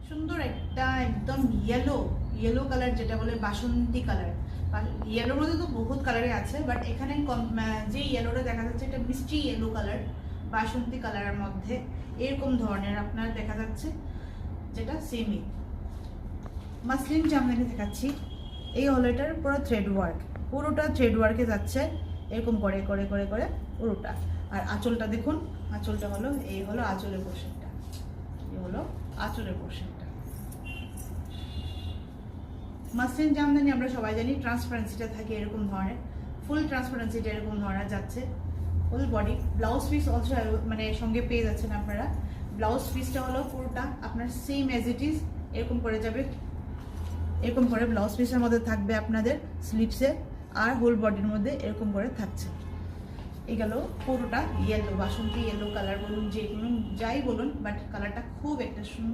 সুন্দর একটা একদম ইয়েলো কালার, যেটা বলে বাসন্তী কালার। ইয়েলোর মধ্যে তো বহুত কালারে আছে, বাট এখানে যে ইয়েলোটা দেখা যাচ্ছে এটা মিষ্টি ইয়েলো কালার, বাসন্তী কালারের মধ্যে এরকম ধরনের আপনার দেখা যাচ্ছে, যেটা সেমি মাসলিন জামদানি দেখাচ্ছি। এই হলো এটার পুরো থ্রেড ওয়ার্ক, পুরোটা থ্রেড ওয়ার্কে যাচ্ছে এরকম করে করে করে করে পুরোটা। আর আঁচলটা দেখুন, আঁচলটা হলো এই হলো আঁচলের পোর্শনটা, এই হলো আঁচলের পোর্শনটা। মাসলিন জামদানি আমরা সবাই জানি ট্রান্সপারেন্সিটা থাকে এরকম ধরনের, ফুল ট্রান্সপারেন্সিটা এরকম ধরনের যাচ্ছে full body. Blouse piece also মানে সঙ্গে পেয়ে যাচ্ছেন আপনারা। ব্লাউজ পিসটা হলো পুরোটা আপনার সেম অ্যাজ ইট ইজ এরকম করে যাবে, এরকম করে ব্লাউজ পিসের মধ্যে থাকবে আপনাদের স্লিভসে, আর হোল বডির মধ্যে এরকম করে থাকছে। এই গেল পুরোটা ইয়েলো, বাসন্তী ইয়েলো কালার বলুন, যে কোনো যাই বলুন, বাট কালারটা খুব একটা সুন্দর।